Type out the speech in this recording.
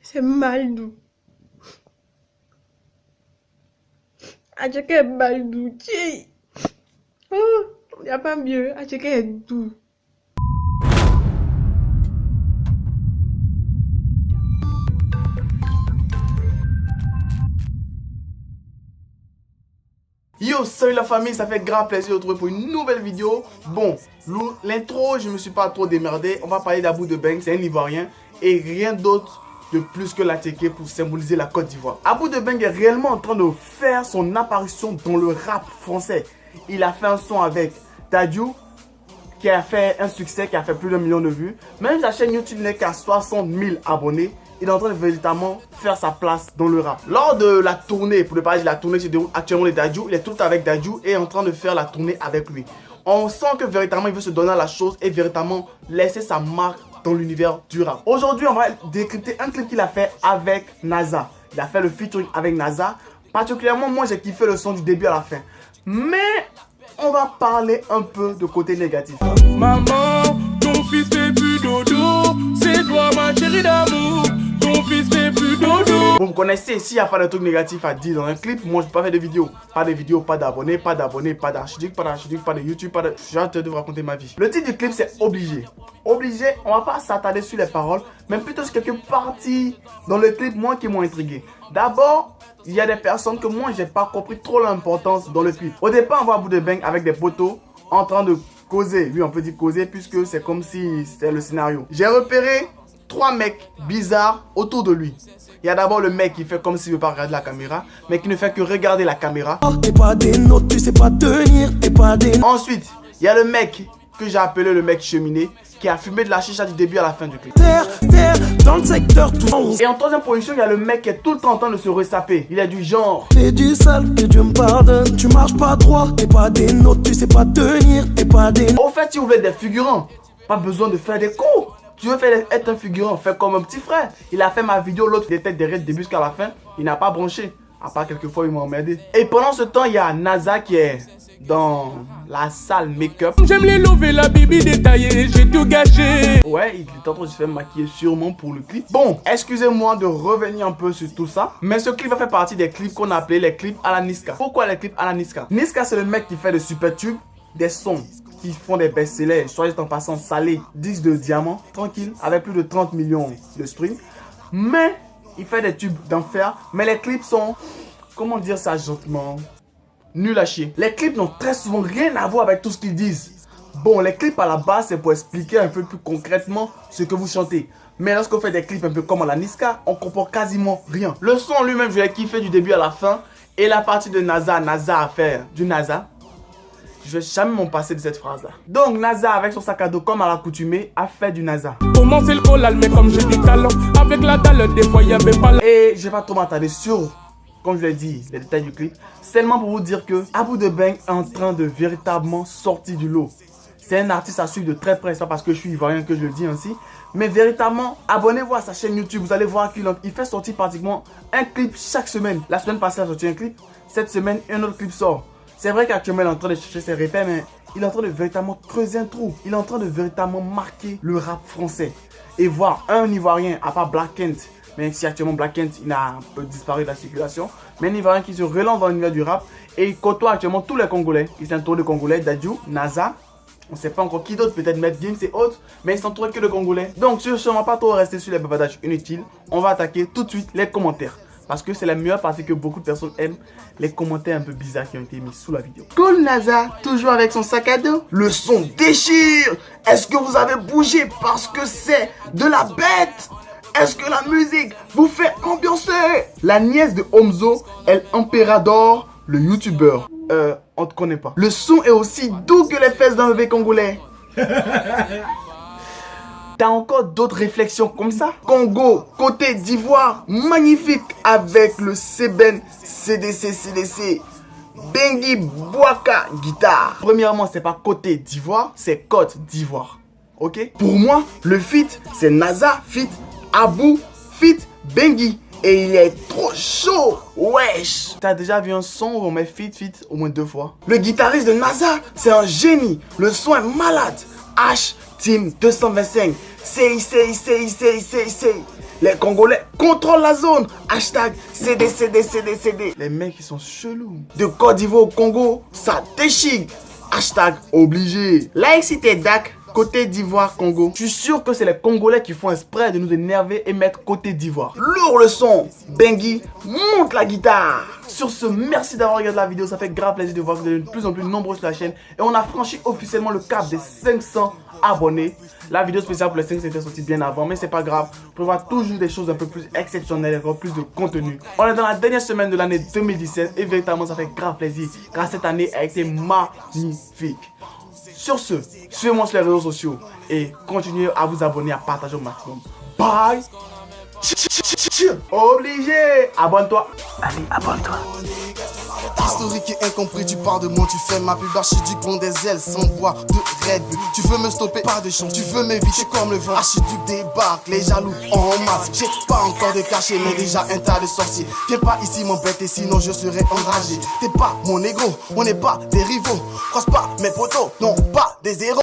C'est Maldou. Acheke est Maldou. Il n'y a pas mieux. Acheke est doux. Yo, salut la famille, ça fait grand plaisir de vous retrouver pour une nouvelle vidéo. Bon, l'intro, je me suis pas trop démerdé. On va parler d'Abou de Beng, c'est un Ivoirien. Et rien d'autre de plus que l'Ateke pour symboliser la Côte d'Ivoire. Abou de Beng est réellement en train de faire son apparition dans le rap français. Il a fait un son avec Dadju, qui a fait un succès, qui a fait plus d'1 million de vues. Même sa chaîne YouTube n'est qu'à 60 000 abonnés. Il est en train de véritablement faire sa place dans le rap. Lors de la tournée, pour ne pas dire la tournée qui se déroule actuellement de Dadju, il est tout le temps avec Dadju et est en train de faire la tournée avec lui. On sent que véritablement il veut se donner à la chose et véritablement laisser sa marque dans l'univers du rap. Aujourd'hui, on va décrypter un clip qu'il a fait avec NASA. Il a fait le featuring avec NASA. Particulièrement, moi j'ai kiffé le son du début à la fin. Mais on va parler un peu de côté négatif. Maman, ton fils fait plus dodo. C'est toi ma chérie d'amour. Ton fils fait plus dodo. Vous me connaissez, s'il n'y a pas de trucs négatifs à dire dans un clip, moi je ne peux pas faire de vidéos. Pas de vidéos, pas d'abonnés, pas d'archiduc, pas de YouTube, pas de... J'ai hâte de vous raconter ma vie. Le titre du clip c'est Obligé. Obligé, on va pas s'attarder sur les paroles, mais plutôt sur quelques parties dans le clip moi qui m'ont intrigué. D'abord, il y a des personnes que moi j'ai pas compris trop l'importance dans le clip. Au départ, on voit Abou de Beng avec des potos en train de causer. Oui, on peut dire causer puisque c'est comme si c'était le scénario. J'ai repéré 3 mecs bizarres autour de lui. Il y a d'abord le mec qui fait comme s'il ne veut pas regarder la caméra, mais qui ne fait que regarder la caméra. T'es pas des notes, tu sais pas tenir, t'es pas des... Ensuite, il y a le mec que j'ai appelé le mec cheminée, qui a fumé de la chicha du début à la fin du clip. Terre, dans le secteur, tout le monde. Et en troisième position, il y a le mec qui est tout le temps en train de se ressaper. Il est du genre... T'es du sale, que Dieu me pardonne. Tu marches pas droit, t'es pas des notes, tu sais pas tenir, t'es pas des... Au fait, si vous voulez des figurants, pas besoin de faire des cours. Tu veux être un figurant, fais comme un petit frère. Il a fait ma vidéo, l'autre il était derrière du début jusqu'à la fin. Il n'a pas branché. À part quelques fois, il m'a emmerdé. Et pendant ce temps, il y a NASA qui est dans la salle make-up. J'aime les lovés, la bibi détaillée, j'ai tout gâché. Ouais, il est en train de se faire maquiller sûrement pour le clip. Bon, excusez-moi de revenir un peu sur tout ça. Mais ce clip va faire partie des clips qu'on appelait les clips à la Niska. Pourquoi les clips à la Niska? Niska, c'est le mec qui fait de super tubes, des sons qui font des best-sellers, soit en passant salé, 10 de diamant, tranquille, avec plus de 30 millions de streams. Mais il fait des tubes d'enfer. Mais les clips sont, comment dire ça gentiment, nuls à chier. Les clips n'ont très souvent rien à voir avec tout ce qu'ils disent. Bon, les clips à la base, c'est pour expliquer un peu plus concrètement ce que vous chantez. Mais lorsqu'on fait des clips un peu comme à la Niska, on comprend quasiment rien. Le son lui-même, je l'ai kiffé du début à la fin. Et la partie de NASA a fait du NASA. Je vais jamais m'en passer de cette phrase là. Donc NASA avec son sac à dos comme à l'accoutumée a fait du NASA. Comment c'est le collal, mais comme je dis talent. Avec la dalle, des fois y'avait pas la... Et je vais pas trop m'attarder sur, comme je l'ai dit, les détails du clip. Seulement pour vous dire que Abou de Beng est en train de véritablement sortir du lot. C'est un artiste à suivre de très près, c'est pas parce que je suis ivoirien que je le dis ainsi. Mais véritablement, abonnez-vous à sa chaîne YouTube, vous allez voir qu'il fait sortir pratiquement un clip chaque semaine. La semaine passée, il a sorti un clip. Cette semaine, un autre clip sort. C'est vrai qu'actuellement, il est en train de chercher ses repères, mais il est en train de véritablement creuser un trou. Il est en train de véritablement marquer le rap français. Et voir un Ivoirien, à part Black Kent, même si actuellement Black Kent, il a un peu disparu de la circulation, mais un Ivoirien qui se relance dans l'univers du rap et il côtoie actuellement tous les Congolais. Il s'entoure de Congolais, Dadju, NASA, on ne sait pas encore qui d'autre, peut-être Matt Games et autres, mais il s'entoure que de Congolais. Donc sur ce, on ne va pas trop rester sur les bavadages inutiles. On va attaquer tout de suite les commentaires. Parce que c'est la meilleure partie que beaucoup de personnes aiment, les commentaires un peu bizarres qui ont été mis sous la vidéo. Cool NASA, toujours avec son sac à dos. Le son déchire. Est-ce que vous avez bougé parce que c'est de la bête? Est-ce que la musique vous fait ambiancer? La nièce de Omzo, El Emperador, le youtubeur. On te connaît pas. Le son est aussi doux que les fesses d'un bébé congolais. T'as encore d'autres réflexions comme ça? Congo, côté d'Ivoire, magnifique avec le Seben CDC. Bengi Boaka guitare. Premièrement, c'est pas côté d'Ivoire, c'est Côte d'Ivoire. Ok? Pour moi, le feat, c'est NASA feat Abou feat Bengi. Et il est trop chaud. Wesh. T'as déjà vu un son où on met feat au moins 2 fois? Le guitariste de NASA, c'est un génie. Le son est malade. H Team 225. CI. Les Congolais contrôlent la zone. Hashtag CD. Les mecs ils sont chelous. De Côte d'Ivoire au Congo, ça déchire. Hashtag obligé. Laïcité DAC. Côté d'Ivoire, Congo. Je suis sûr que c'est les Congolais qui font exprès de nous énerver et mettre Côté d'Ivoire. Lourd le son. Bengi, monte la guitare. Sur ce, merci d'avoir regardé la vidéo. Ça fait grave plaisir de voir que vous êtes de plus en plus nombreux sur la chaîne. Et on a franchi officiellement le cap des 500 abonnés. La vidéo spéciale pour les 500 était sortie bien avant, mais c'est pas grave. On peut voir toujours des choses un peu plus exceptionnelles, encore plus de contenu. On est dans la dernière semaine de l'année 2017 et véritablement ça fait grave plaisir car cette année a été magnifique. Sur ce, suivez-moi sur les réseaux sociaux et continuez à vous abonner, à partager au maximum. Bye! Obligé! Abonne-toi! Allez, abonne-toi! Historique et incompris, tu parles de moi, tu fais ma pub, archiduc bon des ailes sans bois de Red Bull. Tu veux me stopper, pas de chance, tu veux m'éviter comme le vent. Archiduc débarque, les jaloux en masse. J'ai pas encore de cachet, mais déjà un tas de sorciers. Viens pas ici m'embêter, sinon je serai enragé. T'es pas mon négro, on n'est pas des rivaux. Croise pas mes potos, non pas des héros.